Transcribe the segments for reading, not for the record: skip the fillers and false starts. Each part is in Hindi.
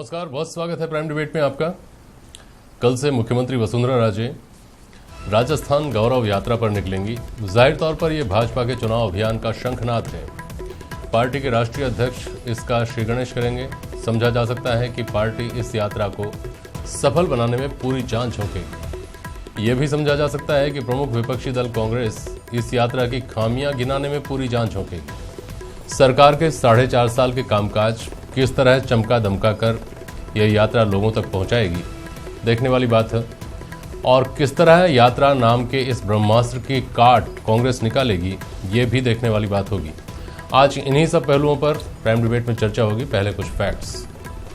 नमस्कार, बहुत स्वागत है प्राइम डिबेट में आपका। कल से मुख्यमंत्री वसुंधरा राजे राजस्थान गौरव यात्रा पर निकलेंगी। जाहिर तौर पर यह भाजपा के चुनाव अभियान का शंखनाद है। पार्टी के राष्ट्रीय अध्यक्ष इसका श्रीगणेश करेंगे। समझा जा सकता है कि पार्टी इस यात्रा को सफल बनाने में पूरी जान झोंकेगी। यह भी समझा जा सकता है कि प्रमुख विपक्षी दल कांग्रेस इस यात्रा की खामियां गिनाने में पूरी जान झोंकेगी। सरकार के 4.5 साल के कामकाज किस तरह चमका दमका कर यह यात्रा लोगों तक पहुंचाएगी, देखने वाली बात है। और किस तरह यात्रा नाम के इस ब्रह्मास्त्र की काट कांग्रेस निकालेगी, ये भी देखने वाली बात होगी। आज इन्हीं सब पहलुओं पर प्राइम डिबेट में चर्चा होगी। पहले कुछ फैक्ट्स।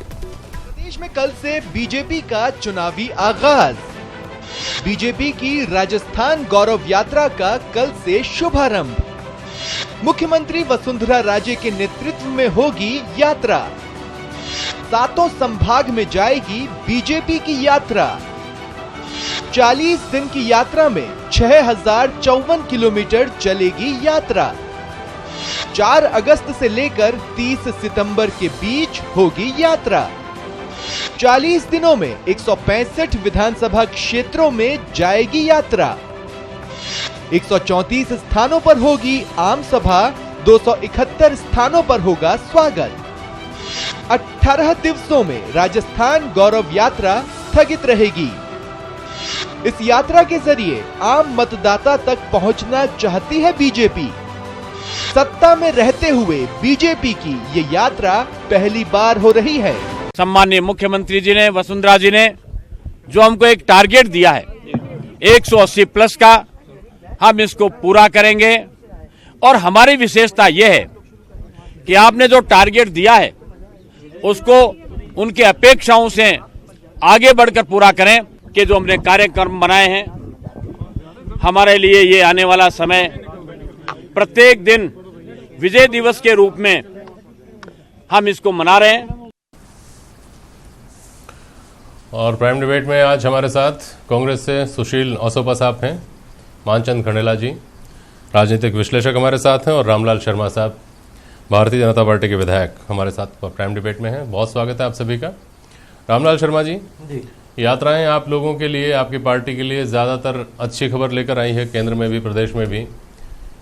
प्रदेश में कल से बीजेपी का चुनावी आगाज। बीजेपी की राजस्थान गौरव यात्रा का कल से शुभारंभ। मुख्यमंत्री वसुंधरा राजे के नेतृत्व में होगी यात्रा। 7 संभाग में जाएगी बीजेपी की यात्रा। 40 दिन की यात्रा में 6054 किलोमीटर चलेगी यात्रा। 4 अगस्त से लेकर 30 सितंबर के बीच होगी यात्रा। 40 दिनों में 165 विधानसभा क्षेत्रों में जाएगी यात्रा। 134 स्थानों पर होगी आम सभा, 271 स्थानों पर होगा स्वागत। 18 दिवसों में राजस्थान गौरव यात्रा स्थगित रहेगी। इस यात्रा के जरिए आम मतदाता तक पहुंचना चाहती है बीजेपी। सत्ता में रहते हुए बीजेपी की ये यात्रा पहली बार हो रही है। सम्माननीय मुख्यमंत्री जी ने, वसुंधरा जी ने जो हमको एक टारगेट दिया है 180 प्लस का, हम इसको पूरा करेंगे। और हमारी विशेषता यह है कि आपने जो टारगेट दिया है उसको उनके अपेक्षाओं से आगे बढ़कर पूरा करें। कि जो हमने कार्यक्रम बनाए हैं, हमारे लिए ये आने वाला समय प्रत्येक दिन विजय दिवस के रूप में हम इसको मना रहे हैं। और प्राइम डिबेट में आज हमारे साथ कांग्रेस से सुशील ओसोपा साहब हैं, मानचंद खंडेला जी राजनीतिक विश्लेषक हमारे साथ हैं, और रामलाल शर्मा साहब भारतीय जनता पार्टी के विधायक हमारे साथ प्राइम डिबेट में हैं। बहुत स्वागत है आप सभी का। रामलाल शर्मा जी, यात्राएं आप लोगों के लिए, आपकी पार्टी के लिए ज़्यादातर अच्छी खबर लेकर आई है, केंद्र में भी प्रदेश में भी।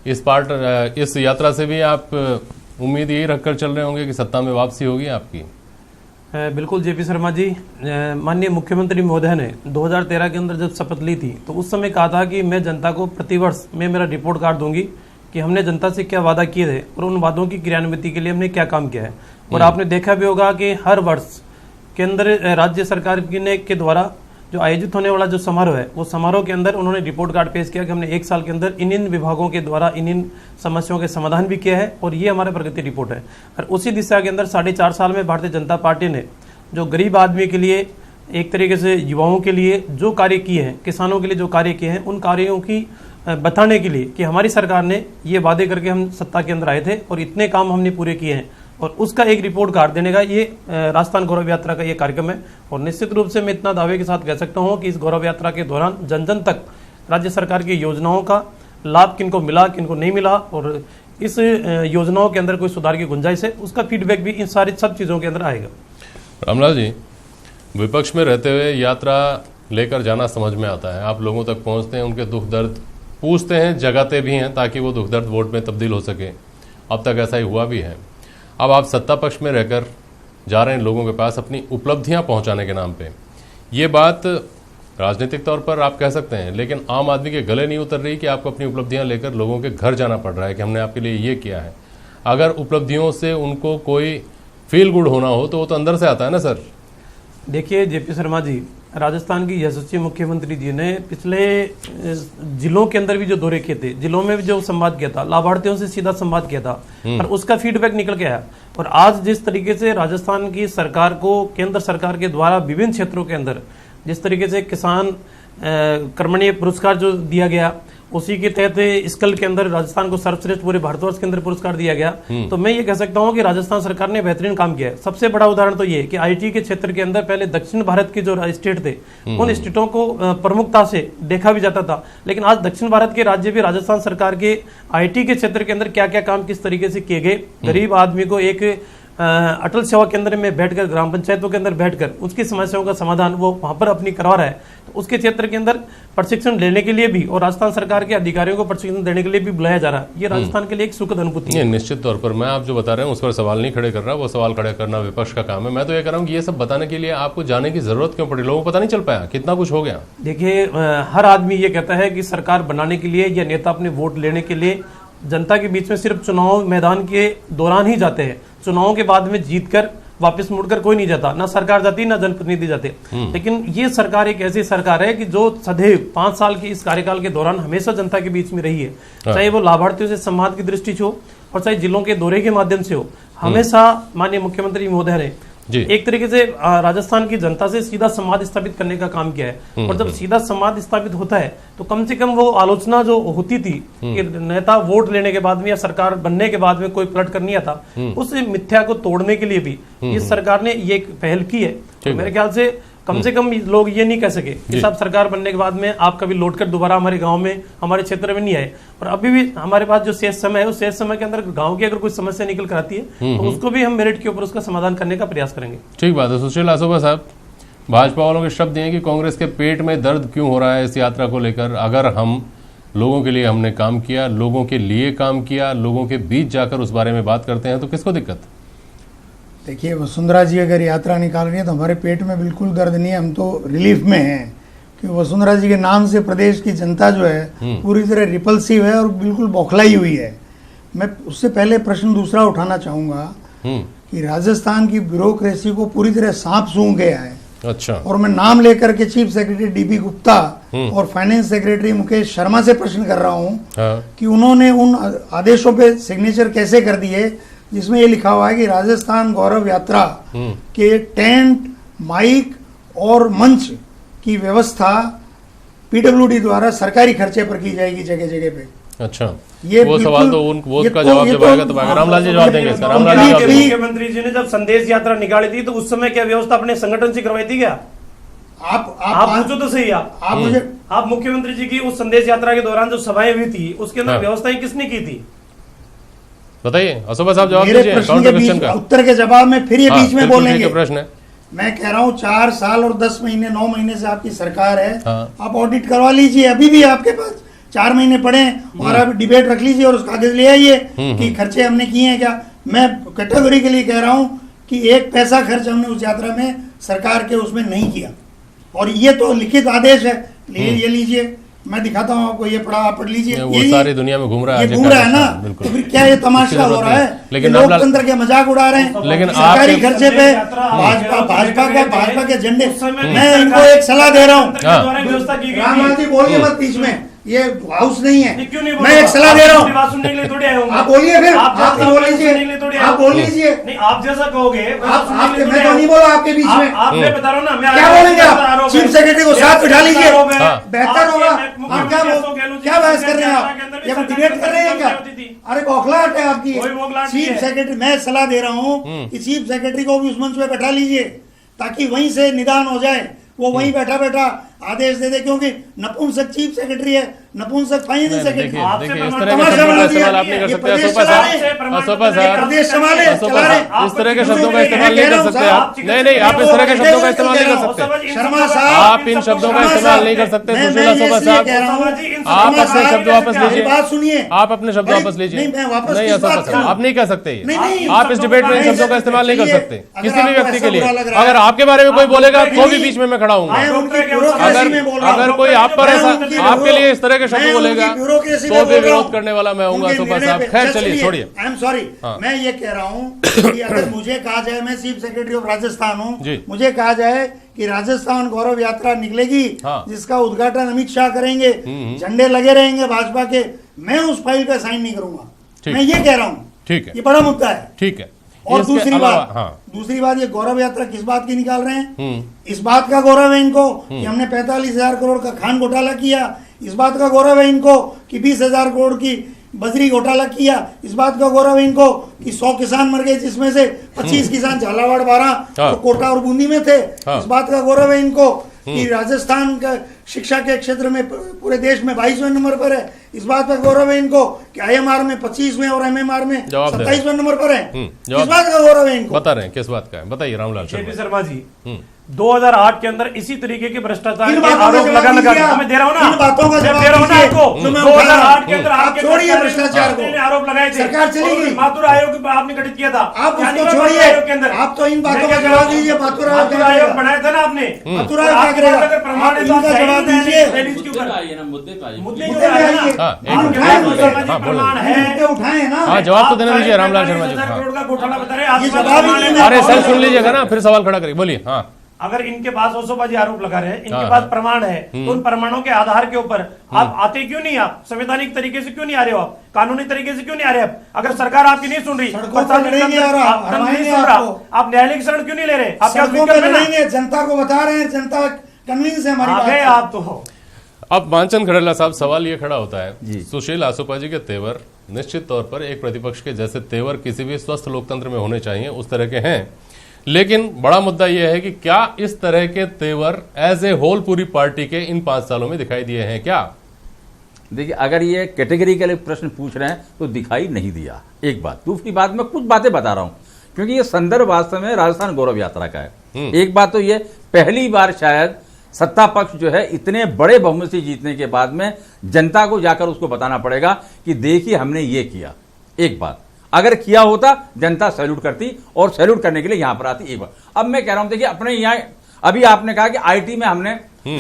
इस यात्रा से भी आप उम्मीद यही रखकर चल रहे होंगे कि सत्ता में वापसी होगी आपकी? बिल्कुल जेपी शर्मा जी, माननीय मुख्यमंत्री महोदय ने 2013 के अंदर जब शपथ ली थी तो उस समय कहा था कि मैं जनता को प्रतिवर्ष मैं मेरा रिपोर्ट कार्ड दूंगी कि हमने जनता से क्या वादा किए थे और उन वादों की क्रियान्विति के लिए हमने क्या काम किया है। और आपने देखा भी होगा कि हर वर्ष के अंदर राज्य सरकार के द्वारा जो आयोजित होने वाला जो समारोह है, वो समारोह के अंदर उन्होंने रिपोर्ट कार्ड पेश किया कि हमने 1 साल के अंदर इन विभागों के द्वारा इन समस्याओं के समाधान भी किया है, और ये हमारा प्रगति रिपोर्ट है। और उसी दिशा के अंदर 4.5 साल में भारतीय जनता पार्टी ने जो गरीब आदमी के लिए, एक तरीके से युवाओं के लिए जो कार्य किए हैं, किसानों के लिए जो कार्य किए हैं, उन कार्यों की बताने के लिए कि हमारी सरकार ने ये वादे करके हम सत्ता के अंदर आए थे और इतने काम हमने पूरे किए हैं, और उसका एक रिपोर्ट कार्ड देने का ये राजस्थान गौरव यात्रा का ये कार्यक्रम है। और निश्चित रूप से मैं इतना दावे के साथ कह सकता हूँ कि इस गौरव यात्रा के दौरान जन जन तक राज्य सरकार की योजनाओं का लाभ किनको मिला, किनको नहीं मिला, और इस योजनाओं के अंदर कोई सुधार की गुंजाइश है, उसका फीडबैक भी इन सारी सब चीज़ों के अंदर आएगा। रामलाल जी, विपक्ष में रहते हुए यात्रा लेकर जाना समझ में आता है। आप लोगों तक पहुंचते हैं, उनके दुख दर्द पूछते हैं, जगाते भी हैं ताकि वो दुख दर्द वोट में तब्दील हो सके। अब तक ऐसा ही हुआ भी है। अब आप सत्ता पक्ष में रहकर जा रहे हैं लोगों के पास अपनी उपलब्धियां पहुंचाने के नाम पे। ये बात राजनीतिक तौर पर आप कह सकते हैं, लेकिन आम आदमी के गले नहीं उतर रही कि आपको अपनी उपलब्धियां लेकर लोगों के घर जाना पड़ रहा है कि हमने आपके लिए ये किया है। अगर उपलब्धियों से उनको कोई फील गुड होना हो तो वो तो अंदर से आता है ना सर। देखिए जेपी शर्मा जी, राजस्थान की यशस्वी मुख्यमंत्री जी ने पिछले जिलों के अंदर भी जो दौरे किए थे, जिलों में भी जो संवाद किया था, लाभार्थियों से सीधा संवाद किया था, और उसका फीडबैक निकल के आया। और आज जिस तरीके से राजस्थान की सरकार को केंद्र सरकार के द्वारा विभिन्न क्षेत्रों के अंदर जिस तरीके से किसान कर्मणीय पुरस्कार जो दिया गया, उसी के तहत स्कल के अंदर राजस्थान को सर्वश्रेष्ठ पूरे भारतवर्ष के अंदर पुरस्कार दिया गया। तो मैं ये कह सकता हूं कि राजस्थान सरकार ने बेहतरीन काम किया है। सबसे बड़ा उदाहरण तो ये है कि आईटी के क्षेत्र के अंदर पहले दक्षिण भारत के जो स्टेट थे, उन स्टेटों को प्रमुखता से देखा भी जाता था, लेकिन आज दक्षिण भारत के राज्य भी राजस्थान सरकार के आईटी के क्षेत्र के अंदर क्या क्या काम किस तरीके से किए गए, गरीब आदमी को एक अटल सेवा केंद्र में बैठकर, ग्राम पंचायतों के अंदर बैठकर उसकी समस्याओं का समाधान वो वहां पर अपनी करवा रहा है। तो उसके क्षेत्र के अंदर प्रशिक्षण लेने के लिए भी और राजस्थान सरकार के अधिकारियों को प्रशिक्षण देने के लिए भी बुलाया जा रहा है। ये राजस्थान के लिए एक सुखद अनुभूति है। निश्चित तौर पर मैं आप जो बता रहे हैं उस पर सवाल नहीं खड़े कर रहा, वो सवाल खड़े करना विपक्ष का काम है। मैं तो ये कह रहा हूँ कि ये सब बताने के लिए आपको जाने की जरूरत क्यों पड़ी? लोगों को पता नहीं चल पाया कितना कुछ हो गया? देखिए, हर आदमी ये कहता है कि सरकार बनाने के लिए या नेता अपने वोट लेने के लिए जनता के बीच में सिर्फ चुनाव मैदान के दौरान ही जाते हैं। चुनावों के बाद में जीतकर वापस मुड़कर कोई नहीं जाता, ना सरकार जाती ना जनप्रतिनिधि जाते। लेकिन ये सरकार एक ऐसी सरकार है कि जो सदैव 5 साल के इस कार्यकाल के दौरान हमेशा जनता के बीच में रही है। चाहे वो लाभार्थियों से संवाद की दृष्टि से हो और चाहे जिलों के दौरे के माध्यम से हो, हमेशा माननीय मुख्यमंत्री महोदय ने एक तरीके से राजस्थान की जनता से सीधा संवाद स्थापित करने का काम किया है। और जब सीधा संवाद स्थापित होता है तो कम से कम वो आलोचना जो होती थी कि नेता वोट लेने के बाद में या सरकार बनने के बाद में कोई पलट कर नहीं आता, उस मिथ्या को तोड़ने के लिए भी इस सरकार ने ये पहल की है। तो मेरे ख्याल से कम लोग ये नहीं कह सके कि साहब सरकार बनने के बाद में आप कभी लौटकर दोबारा हमारे गांव में, हमारे क्षेत्र में नहीं आए। और अभी भी हमारे पास जो शेष समय है, उस शेष समय के अंदर गांव की अगर कोई समस्या निकल कर आती है तो उसको भी हम मेरिट के ऊपर उसका समाधान करने का प्रयास करेंगे। ठीक बात है। सुशील आसोबा साहब, भाजपा वालों के शब्द हैं कि कांग्रेस के पेट में दर्द क्यों हो रहा है इस यात्रा को लेकर? अगर हम लोगों के लिए हमने काम किया, लोगों के लिए काम किया, लोगों के बीच जाकर उस बारे में बात करते हैं तो किसको दिक्कत? देखिए, वसुंधरा जी अगर यात्रा निकाल रही है तो हमारे पेट में बिल्कुल दर्द नहीं है, हम तो रिलीफ में हैं। क्योंकि वसुंधरा जी के नाम से प्रदेश की जनता जो है पूरी तरह रिपल्सिव है और बिल्कुल बौखलाई हुई है। मैं उससे पहले प्रश्न दूसरा उठाना चाहूँगा कि राजस्थान की ब्यूरोक्रेसी को पूरी तरह सांप सूंघ गया है। अच्छा। और मैं नाम लेकर के चीफ सेक्रेटरी डीबी गुप्ता और फाइनेंस सेक्रेटरी मुकेश शर्मा से प्रश्न कर रहा हूँ कि उन्होंने उन आदेशों पे सिग्नेचर कैसे कर दिए जिसमें ये लिखा हुआ है कि राजस्थान गौरव यात्रा के टेंट, माइक और मंच की व्यवस्था पीडब्ल्यूडी द्वारा सरकारी खर्चे पर की जाएगी जगह जगह पे। अच्छा, ये वो सवाल तो वो उसका जवाब जब आएगा तो रामलाल जी जवाब देंगे इसका। रामलाल जी मुख्यमंत्री जी ने जब संदेश यात्रा निकाली थी तो उस समय क्या व्यवस्था अपने संगठन से करवाई थी क्या? आप पूछो तो सही। आप मुख्यमंत्री जी की उस संदेश यात्रा के दौरान जो सभाएं हुई थी उसके अंदर व्यवस्थाएं किसने की थी? बताइए आसोबा साहब, जवाब मेरे दीजिए। प्रश्न के बीच उत्तर के जवाब में फिर ये बीच में बोलेंगे। प्रश्न है, मैं कह रहा हूँ 4 साल और 10 महीने 9 महीने से आपकी सरकार है। आप ऑडिट करवा लीजिए, अभी भी आपके पास 4 महीने पड़े हैं और आप डिबेट रख लीजिए और उस कागज ले आइए कि खर्चे हमने किए हैं क्या। मैं कैटेगरी के लिए कह रहा हूँ कि 1 पैसा खर्च हमने उस यात्रा में सरकार के उसमें नहीं किया और ये तो लिखित आदेश है। ये लीजिए, मैं दिखाता हूँ आपको, ये पढ़ा, आप पढ़ लीजिए। वो सारी दुनिया में घूम रहा है, घूम रहा है ना, तो फिर क्या ये तमाशा हो रहा है? लेकिन लोकतंत्र के मजाक उड़ा रहे हैं। लेकिन सरकारी खर्चे पे भाजपा के झंडे। मैं इनको एक सलाह दे रहा हूँ, रामलाल जी बोलिए मत बीच में, ये हाउस नहीं है। मैं एक सलाह दे रहा हूँ, आप बोलिए, फिर आप बोल लीजिए, आप बोल लीजिए। आप जैसा कहोगे, मैं तो नहीं बोला आपके बीच में। मैं बता रहा हूँ ना, क्या बोलेंगे आप? चीफ सेक्रेटरी को साथ बिठा लीजिए, बेहतर होगा। आप क्या बहस कर रहे हैं? आप ये डिबेट कर रहे हैं क्या? अरे बौखलाहट है आपकी। चीफ सेक्रेटरी, मैं सलाह दे रहा हूँ कि चीफ सेक्रेटरी को भी उस मंच पे बैठा लीजिए ताकि वहीं से निदान हो जाए। वो वहीं बैठा बैठा आदेश दे दे, क्योंकि नपुंसक चीफ सेक्रेटरी है, नपुंसक फाइनेंस सेक्रेटरी। देखिए, इस तरह के शब्दों का इस्तेमाल आप नहीं कर सकते आसोबा साहब। इस तरह के शब्दों का इस्तेमाल नहीं कर सकते आप। नहीं, आप इस तरह के शब्दों का इस्तेमाल नहीं कर सकते। शर्मा साहब, आप इन शब्दों का इस्तेमाल नहीं कर सकते। सुशील आसोबा साहब, आप अपने शब्द वापस लीजिए। बात सुनिए, आप अपने शब्द वापस लीजिए। नहीं आसोबा साहब, आप नहीं कह सकते। आप इस डिबेट में इन शब्दों का इस्तेमाल नहीं कर सकते किसी भी व्यक्ति के लिए। अगर आपके बारे में कोई बोलेगा तो भी बीच में मैं खड़ा हूँ। अगर कोई आप पर ऐसा आपके लिए इस तरह के शब्द बोलेगा तो भी विरोध करने वाला मैं हूँगा आसोबा साहब। खैर चलिए, छोड़िए। आई एम सॉरी, मैं ये कह रहा हूँ कि अगर मुझे कहा जाए, मैं चीफ सेक्रेटरी ऑफ राजस्थान हूँ, मुझे कहा जाए कि राजस्थान गौरव यात्रा निकलेगी जिसका उद्घाटन अमित शाह करेंगे, झंडे लगे रहेंगे भाजपा के, मैं उस फाइल पे साइन नहीं करूंगा। मैं ये कह रहा हूँ, ठीक है, ये बड़ा मुद्दा है। ठीक है। और दूसरी बात, ये गौरव यात्रा किस बात की निकाल रहे हैं? इस बात का गौरव है इनको कि हमने 45,000 करोड़ का खान घोटाला किया। इस बात का गौरव है इनको कि 20,000 करोड़ की बजरी घोटाला किया। इस बात का गौरव है इनको कि 100 किसान मर गए, जिसमें से 25 किसान झालावाड़, 12 और कोटा और बूंदी में थे। इस बात का गौरव है इनको कि राजस्थान का शिक्षा के क्षेत्र में पूरे देश में 22वें नंबर पर है। इस बात पर गौरव है इनको कि IMR में 25वें और MMR में 27वें नंबर पर है। इस बात का गौरव है इनको। बता रहे हैं किस बात का है, बताइए रामलाल जेपी शर्मा जी। 2008 के अंदर इसी तरीके के भ्रष्टाचार के आरोप लगा मैं दे रहा हूं ना, इन बातों का जवाब दे रहा हूं ना आपको। 2008 के अंदर आप छोड़िए भ्रष्टाचार को, आरोप लगाए थे, सरकार चली गई, माथुर आयोग आपने गठित किया था, आप उसको छोड़िए, आप तो इन बातों का जवाब दीजिए। माथुर आयोग बनाया था ना आपने, माथुर आयोग क्या करेगा, प्रमाण इनका जवाब दीजिए। प्रमाण है, उठाए ना, हाँ जवाब तो देना दीजिए रामलाल शर्मा जी। करोड़ का घोटाला बता रहे जवाब अरे सर सुन लीजिएगा ना, फिर सवाल खड़ा करिए, बोलिए। हाँ अगर इनके पास ओसोबाजी आरोप लगा रहे हैं, इनके पास प्रमाण है, तो उन प्रमाणों के आधार के ऊपर आप आते क्यों नहीं? आप संवैधानिक तरीके से क्यों नहीं आ रहे हो? आप कानूनी तरीके से क्यों नहीं आ रहे? आप अगर सरकार आपकी नहीं सुन रही, आप न्यायालयिक शरण क्यों नहीं ले रहे? आप क्या जनता को बता रहे हैं, जनता कन्विंस है हमारी। आप तो अब मानचंद खड़ेला साहब, सवाल ये खड़ा होता है, सुशील आसोपाजी के तेवर निश्चित तौर पर एक प्रतिपक्ष के जैसे तेवर किसी भी स्वस्थ लोकतंत्र में होने चाहिए, उस तरह के हैं, लेकिन बड़ा मुद्दा यह है कि क्या इस तरह के तेवर एज ए होल पूरी पार्टी के इन 5 सालों में दिखाई दिए हैं क्या? देखिए, अगर ये कैटेगरिकल प्रश्न पूछ रहे हैं तो दिखाई नहीं दिया, एक बात। दूसरी बात, मैं कुछ बातें बता रहा हूं क्योंकि ये संदर्भ वास्तव में राजस्थान गौरव यात्रा का है। एक बात तो ये, पहली बार शायद सत्ता पक्ष जो है इतने बड़े बहुमत से जीतने के बाद में जनता को जाकर उसको बताना पड़ेगा कि देखिए हमने ये किया। एक बात, अगर किया होता जनता सैल्यूट करती और सैल्यूट करने के लिए यहां पर आती। एक बार अब मैं कह रहा हूं, देखिए अपने यहां अभी आपने कहा कि आईटी में हमने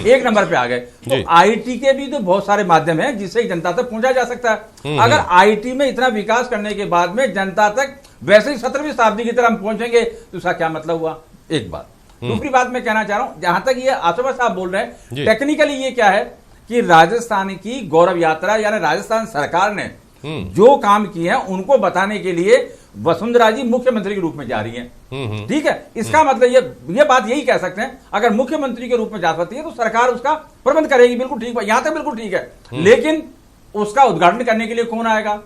1 नंबर पे आ गए, तो आईटी के भी तो बहुत सारे माध्यम हैं जिससे जनता तक पहुंचा जा सकता है। अगर आईटी में इतना विकास करने के बाद में जनता तक वैसे ही 17वीं शताब्दी की तरह हम पहुंचेंगे तो उसका क्या मतलब हुआ? एक बात। दूसरी बात मैं कहना चाह रहा हूं, जहां तक ये आसोबा साहब बोल रहे हैं, टेक्निकली ये क्या है कि राजस्थान की गौरव यात्रा यानी राजस्थान सरकार ने जो काम किए हैं उनको बताने के लिए वसुंधरा जी मुख्यमंत्री के रूप में जा रही हैं। ठीक है, इसका मतलब ये बात यही कह सकते हैं, अगर मुख्यमंत्री के रूप में जा सकती है तो सरकार उसका प्रबंध करेगी, बिल्कुल ठीक है, यहां तक बिल्कुल ठीक है। लेकिन उसका उद्घाटन करने के लिए कौन आएगा,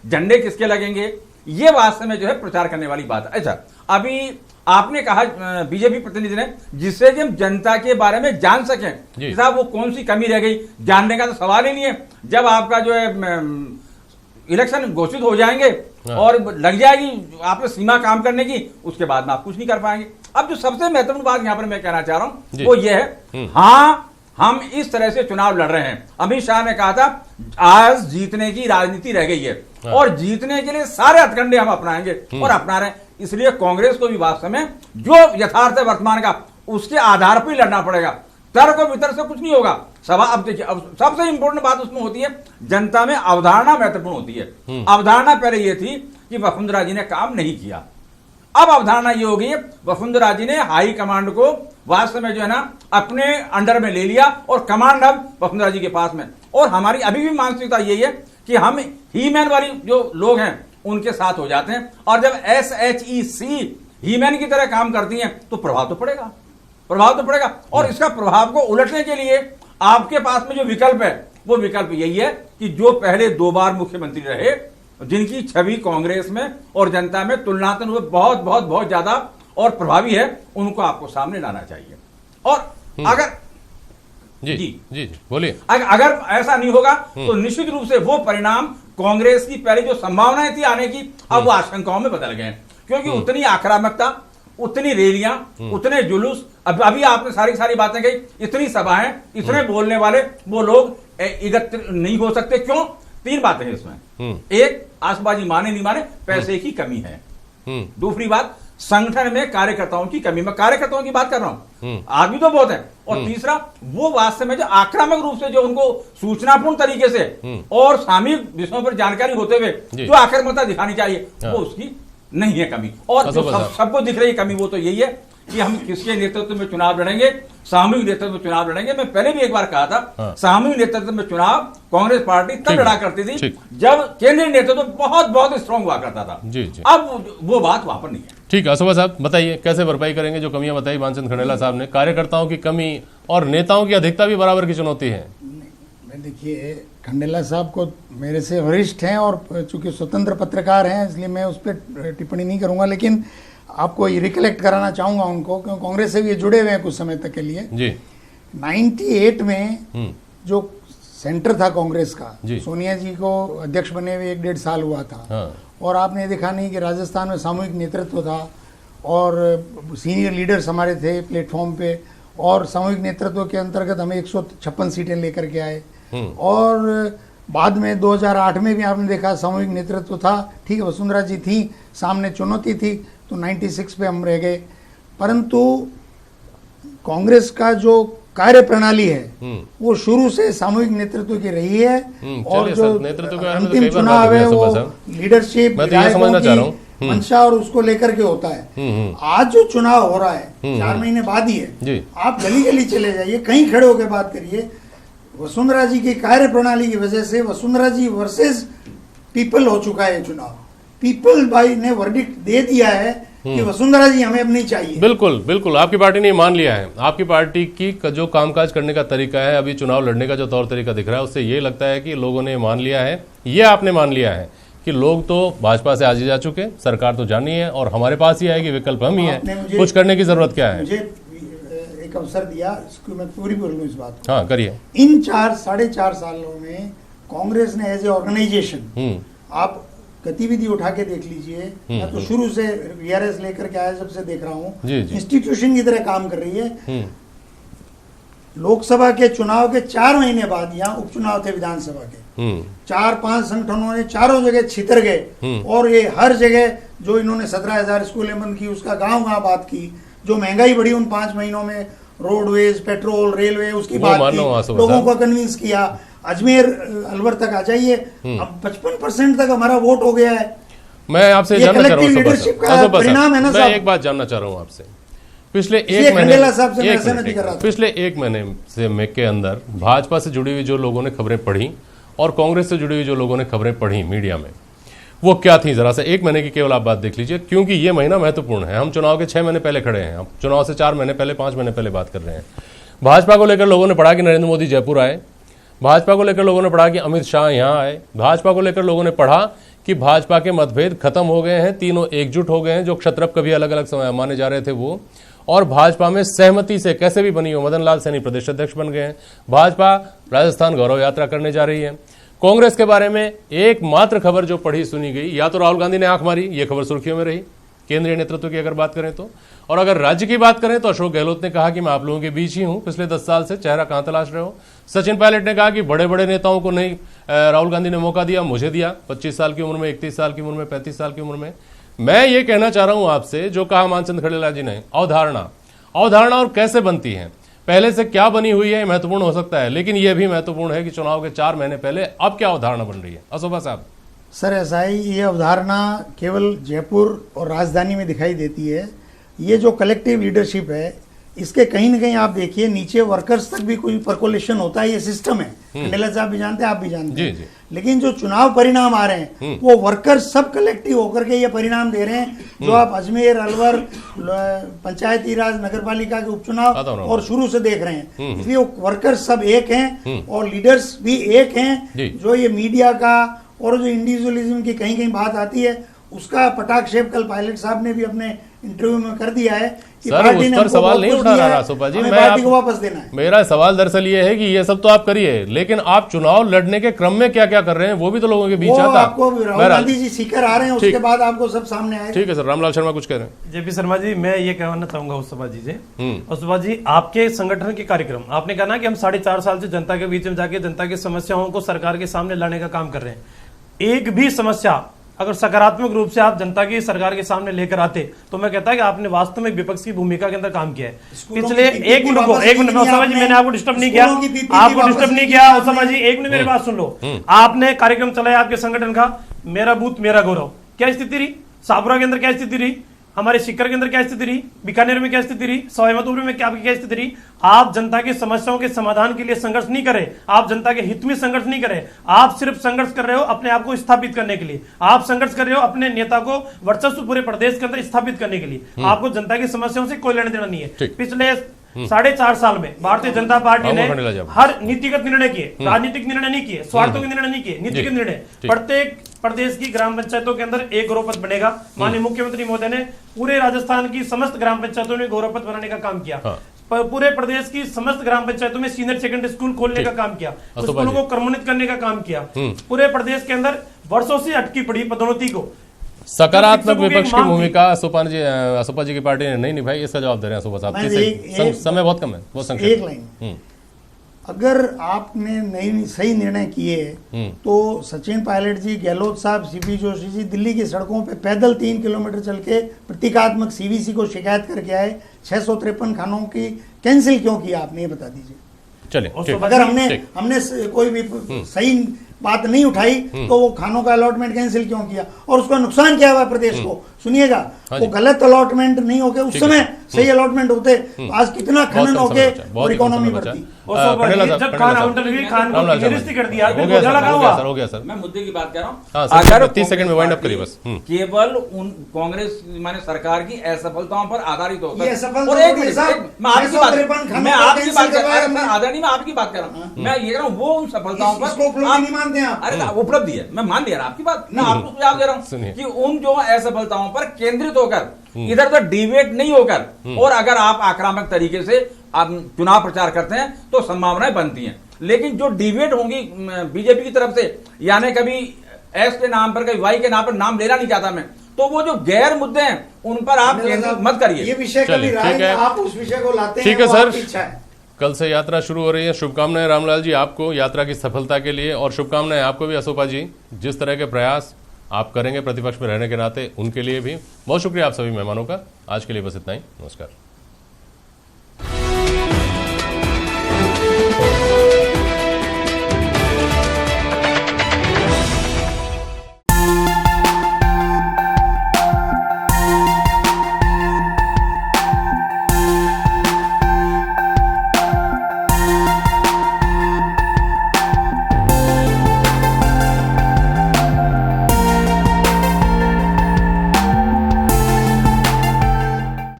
झंडे किसके लगेंगे, ये वास्तव में जो है प्रचार करने वाली बात है। अच्छा, अभी आपने कहा बीजेपी प्रतिनिधि ने, जिससे कि हम जनता के बारे में जान सकें साहब वो कौन सी कमी रह गई, जानने का तो सवाल ही नहीं है। जब आपका जो है इलेक्शन घोषित हो जाएंगे और लग जाएगी आपने सीमा काम करने की, उसके बाद में आप कुछ नहीं कर पाएंगे। अब जो सबसे महत्वपूर्ण बात यहां पर मैं कहना चाह रहा हूं वो ये है, हाँ हम इस तरह से चुनाव लड़ रहे हैं। अमित शाह ने कहा था आज जीतने की राजनीति रह गई है और जीतने के लिए सारे हथकंडे हम अपनाएंगे और अपना रहे हैं। इसलिए कांग्रेस को भी वास्तव में जो यथार्थ है वर्तमान का उसके आधार पर ही लड़ना पड़ेगा, तर्क और वितर्क से कुछ नहीं होगा। सभा अब देखिए, अब सबसे इंपॉर्टेंट बात उसमें होती है जनता में अवधारणा महत्वपूर्ण होती है। अवधारणा पहले ये थी कि वसुंधरा जी ने काम नहीं किया, अब अवधारणा ये होगी वसुंधरा जी ने हाई कमांड को वास्तव में जो है ना अपने अंडर में ले लिया और कमांड अब वसुंधरा जी के पास में। और हमारी अभी भी मानसिकता यही है कि हम ही मैन वाली जो लोग हैं उनके साथ हो जाते हैं, और जब SHEC ही मैन की तरह काम करती हैं तो प्रभाव तो पड़ेगा, प्रभाव तो पड़ेगा। और इसका प्रभाव को उलटने के लिए आपके पास में जो विकल्प है वो विकल्प यही है कि जो पहले 2 बार मुख्यमंत्री रहे, जिनकी छवि कांग्रेस में और जनता में तुलनात्मक रूप बहुत बहुत बहुत ज्यादा और प्रभावी है, उनको आपको सामने लाना चाहिए। और अगर जी बोलिए, अगर ऐसा नहीं होगा तो निश्चित रूप से वो परिणाम कांग्रेस की पहले जो संभावनाएं थी आने की, अब वो आशंकाओं में बदल गए, क्योंकि उतनी आक्रामकता, उतनी रैलियां, उतने जुलूस, अभी आपने सारी बातें कही, इतनी सभाएं, इतने बोलने वाले वो लोग एकत्र नहीं हो सकते। क्यों? 3 बातें हैं इसमें। एक, आसबाजी माने नहीं माने, पैसे की कमी है। दूसरी बात, संगठन में कार्यकर्ताओं की कमी, मैं कार्यकर्ताओं की बात कर रहा हूं, आदमी तो बहुत है। और तीसरा, वो वास्तव में जो आक्रामक रूप से जो उनको सूचनापूर्ण तरीके से और सामयिक विषयों पर जानकारी होते हुए जो आक्रामकता दिखानी चाहिए वो उसकी नहीं है कमी। और जो सबको दिख रही कमी वो तो यही है कि हम किसके नेतृत्व में चुनाव लड़ेंगे, सामूहिक नेतृत्व में चुनाव लड़ेंगे। मैं पहले भी एक बार कहा था, सामूहिक नेतृत्व में चुनाव कांग्रेस पार्टी तब लड़ा करती थी जब केंद्रीय नेतृत्व बहुत बहुत स्ट्रांग हुआ करता था। अब वो बात वहां पर नहीं है। ठीक है, आसोबा साहब बताइए कैसे भरपाई करेंगे जो कमियां बताई मानचंद खड़ेला साहब ने, कार्यकर्ताओं की कमी और नेताओं की अधिकता भी बराबर की चुनौती है। देखिए, खंडेला साहब को मेरे से वरिष्ठ हैं और चूंकि स्वतंत्र पत्रकार हैं इसलिए मैं उस पर टिप्पणी नहीं करूंगा, लेकिन आपको ये रिकलेक्ट कराना चाहूंगा उनको, क्योंकि कांग्रेस से भी ये जुड़े हुए हैं कुछ समय तक के लिए जी। 98 में जो सेंटर था कांग्रेस का, जी। सोनिया जी को अध्यक्ष बने हुए 1-1.5 साल हुआ था। हाँ। और आपने देखा नहीं कि राजस्थान में सामूहिक नेतृत्व था और सीनियर लीडर्स हमारे थे प्लेटफॉर्म पे, और सामूहिक नेतृत्व के अंतर्गत हमें 156 सीटें लेकर के आए। और बाद में 2008 में भी आपने देखा सामूहिक नेतृत्व था, ठीक है, वसुंधरा जी थी, सामने चुनौती थी, तो 96 पे हम रह गए। परंतु कांग्रेस का जो कार्य प्रणाली है वो शुरू से सामूहिक नेतृत्व की रही है। और जो नेतृत्व के बारे में तो अंतिम कई बार चुनाव बात हुई है है वो सुबह साहब। लीडरशिप, मैं तो ये समझना चाह रहा हूँ। मंशा और उसको लेकर के होता है। आज जो चुनाव हो रहा है 4 महीने बाद ही जी। है, आप गली गली चले जाइए, कहीं खड़े होकर बात करिए, वसुंधरा जी की कार्य प्रणाली की वजह से वसुंधरा जी वर्सेस पीपल हो चुका है चुनाव। पीपल भाई ने वर्डिक्ट दे दिया है कि वसुंधरा जी हमें अब नहीं चाहिए। बिल्कुल बिल्कुल, आपकी पार्टी ने मान लिया है। आपकी पार्टी की जो कामकाज करने का तरीका है, अभी चुनाव लड़ने का जो तौर तरीका दिख रहा है, उससे ये लगता है कि लोगों ने मान लिया है, ये आपने मान लिया है कि लोग तो भाजपा से आज ही जा चुके, सरकार तो जानी है और हमारे पास ही आएगी, विकल्प हम ही है, कुछ करने की जरूरत क्या है। मुझे एक अवसर दिया, इसको मैं पूरी बोल लूं इस बात को। हाँ करिए। इन 4-4.5 सालों में कांग्रेस ने एज ए ऑर्गेनाइजेशन, आप गतिविधि उठा के देख लीजिए, मैं तो शुरू से वीआरएस लेकर के आया जब से देख रहा हूँ, इंस्टीट्यूशन की तरह काम कर रही है। लोकसभा के चुनाव के 4 महीने बाद यहाँ उपचुनाव थे विधानसभा के, 4-5 संगठनों ने चारों जगह छितर गए और ये हर जगह जो इन्होंने 17,000 स्कूलें बंद की, उसका गांव बात की, जो महंगाई बढ़ी उन 5 महीनों में, रोडवेज, पेट्रोल, रेलवे, उसकी बात की, लोगों को कन्विंस किया। अजमेर अलवर तक आ जाइए, अब 55% तक हमारा वोट हो गया है। मैं आपसे जानना चाह रहा हूँ, परिणाम है ना मैं एक बात जानना चाह रहा हूँ आपसे। पिछले एक महीने से के अंदर भाजपा से जुड़ी हुई जो लोगों ने खबरें पढ़ी और कांग्रेस से जुड़ी हुई जो लोगों ने खबरें पढ़ी मीडिया में, वो क्या थी, जरा सा 1 महीने की केवल आप बात देख लीजिए, क्योंकि ये महीना महत्वपूर्ण है। हम चुनाव के 6 महीने पहले खड़े हैं, हम चुनाव से 4 महीने पहले, 5 महीने पहले बात कर रहे हैं। भाजपा को लेकर लोगों ने पढ़ा कि नरेंद्र मोदी जयपुर आए, भाजपा को लेकर लोगों ने पढ़ा कि अमित शाह यहां आए, भाजपा को लेकर लोगों ने पढ़ा कि भाजपा के मतभेद खत्म हो गए हैं, तीनों एकजुट हो गए हैं, जो क्षत्रप कभी अलग अलग समय माने जा रहे थे वो, और भाजपा में सहमति से कैसे भी बनी हो मदन लाल सैनी प्रदेश अध्यक्ष बन गए हैं। भाजपा राजस्थान गौरव यात्रा करने जा रही है। कांग्रेस के बारे में एकमात्र खबर जो पढ़ी सुनी गई, या तो राहुल गांधी ने आंख मारी, ये खबर सुर्खियों में रही केंद्रीय नेतृत्व की अगर बात करें तो, और अगर राज्य की बात करें तो अशोक गहलोत ने कहा कि मैं आप लोगों के बीच ही हूं, पिछले 10 साल से चेहरा कहां तलाश रहे हो। सचिन पायलट ने कहा कि बड़े बड़े नेताओं को नहीं राहुल गांधी ने मौका दिया, मुझे दिया, 25 साल की उम्र में, 31 साल की उम्र में, 35 साल की उम्र में। मैं ये कहना चाह रहा हूं आपसे, जो कहा मानचंद खड़ेला जी ने, अवधारणा और कैसे बनती है, पहले से क्या बनी हुई है, महत्वपूर्ण हो सकता है, लेकिन यह भी महत्वपूर्ण है कि चुनाव के 4 महीने पहले अब क्या अवधारणा बन रही है। अशोभा साहब। सर ऐसा ही, ये अवधारणा केवल जयपुर और राजधानी में दिखाई देती है। ये जो कलेक्टिव लीडरशिप है, इसके कहीं ना कहीं आप देखिए नीचे वर्कर्स तक भी कोई परकोलेशन होता है, ये सिस्टम है। खंडेला साहब भी जानते हैं, आप भी जानते हैं। जी। लेकिन जो चुनाव परिणाम आ रहे हैं वो वर्कर्स सब कलेक्टिव होकर के ये परिणाम दे रहे हैं, जो आप अजमेर, अलवर, पंचायती राज, नगरपालिका के उपचुनाव और शुरू से देख रहे हैं। इसलिए वर्कर्स सब एक हैं और लीडर्स भी एक हैं। जो ये मीडिया का और जो इंडिविजुअलिज्म की कहीं कहीं बात आती है, उसका पटाक्षेप कल पायलट साहब ने भी अपने इंटरव्यू में कर दिया है कि पार्टी ने सवाल नहीं उठा रहा सुपा जी, मैं पार्टी को वापस देना है। मेरा सवाल दरअसल ये है कि ये सब तो आप करिए, लेकिन आप चुनाव लड़ने के क्रम में क्या क्या कर रहे हैं वो भी तो लोगों के बीच आता। आपको राहुल गांधी जी सीकर आ रहे हैं, उसके बाद आपको सब सामने आएगा। ठीक है सर। रामलाल शर्मा कुछ कह रहे हैं। जेपी शर्मा जी, मैं ये कहना चाहूंगा उस्तफा जी से, उस्तफा जी आपके संगठन के कार्यक्रम, आपने कहा ना कि हम 4.5 साल से जनता के बीच में जाके जनता की समस्याओं को सरकार के सामने लाने का काम कर रहे हैं। एक भी समस्या अगर सकारात्मक रूप से आप जनता की सरकार के सामने लेकर आते तो मैं कहता कि आपने वास्तव में विपक्ष की भूमिका के अंदर काम किया है। पिछले 1 मिनट उस्मा जी, मैंने आपको डिस्टर्ब नहीं किया, उस्मा जी 1 मिनट मेरी बात सुन लो। आपने कार्यक्रम चलाया आपके संगठन का, मेरा बूथ मेरा गौरव, क्या स्थिति रही? सापुरा के अंदर क्या स्थिति रही? हमारे सीकर के अंदर क्या स्थिति रही? बीकानेर में क्या स्थिति रही? सवाई माधोपुर में क्या स्थिति रही? आप जनता की समस्याओं के समाधान के लिए संघर्ष नहीं करे, आप जनता के हित में संघर्ष नहीं करे, आप सिर्फ संघर्ष कर रहे हो अपने आप को स्थापित करने के लिए, आप संघर्ष कर रहे हो अपने नेता को वर्चस्व पूरे प्रदेश के अंदर स्थापित करने के लिए। आपको जनता की समस्याओं से कोई लेना देना नहीं है। पिछले 4.5 साल में भारतीय जनता पार्टी ने हर नीतिगत निर्णय किए, राजनीतिक निर्णय नहीं किए, स्वार्थों के निर्णय नहीं किए, नीतिगत निर्णय। प्रत्येक प्रदेश की ग्राम पंचायतों के अंदर एक गौरवपथ बनेगा। माननीय मुख्यमंत्री महोदय ने पूरे राजस्थान की समस्त ग्राम पंचायतों ने गौरवपथ बनाने का काम किया। पूरे प्रदेश की समस्त ग्राम पंचायतों में सीनियर सेकेंडरी स्कूल खोलने का काम किया, स्कूलों को क्रमोन्नत करने का काम किया। पूरे प्रदेश के अंदर वर्षों से अटकी पड़ी पदोन्नति को सकारात्मक विपक्ष की भूमिका असोपा जी की पार्टी ने नहीं निभाई, इसका जवाब दे रहे हैं असोपा साहब। समय बहुत कम है, बहुत संक्षेप। एक लाइन, अगर आपने नहीं सही निर्णय किए तो सचिन पायलट जी, गहलोत साहब, सीपी जोशी जी दिल्ली की सड़कों पे पैदल 3 किलोमीटर चल के प्रतीकात्मक सीवीसी को शिकायत करके आए। 653 खानों की कैंसिल क्यों किया आपने, ये बता दीजिए। चलिए, अगर हमने कोई भी सही बात नहीं उठाई तो वो खानों का अलॉटमेंट कैंसिल क्यों किया, और उसका नुकसान क्या हुआ प्रदेश को, सुनिएगा। वो गलत अलॉटमेंट नहीं होके उस समय सही अलॉटमेंट होते तो आज कितना खनन होके और इकोनॉमी बढ़ती। जब खान कर दिया हो गया सर, मैं मुद्दे की बात कर रहा हूँ। अगर 30 सेकंड में वाइंड अप करिए बस। केवल उन कांग्रेस माने सरकार की असफलताओं पर आधारित होकर, मैं आपकी बात कर रहा हूँ, आदरणीय मैं आपकी बात कर रहा हूँ, मैं ये कह रहा हूँ वो उन सफलताओं पर अरे उपलब्धि है, मैं मान लिया आपकी बात, मैं आपको सुझाव दे रहा हूँ कि उन जो असफलताओं पर केंद्रित होकर इधर उधर डिबेट नहीं होकर और अगर आप आक्रामक तरीके से आप चुनाव प्रचार करते हैं तो संभावनाएं बनती हैं। लेकिन जो डिबेट होंगी बीजेपी की तरफ से, यानी कभी एस के नाम पर कभी वाई के नाम पर, नाम लेना नहीं चाहता मैं, तो वो जो गैर मुद्दे हैं उन पर आप केंद्रित मत करिए। ये विषय कभी आप उस विषय को लाते हैं, ठीक है सर। कल से यात्रा शुरू हो रही है, शुभकामनाएं रामलाल जी आपको यात्रा की सफलता के लिए, और शुभकामनाएं आपको भी असोपा जी, जिस तरह के प्रयास आप करेंगे प्रतिपक्ष में रहने के नाते, उनके लिए भी बहुत शुक्रिया आप सभी मेहमानों का। आज के लिए बस इतना ही, नमस्कार।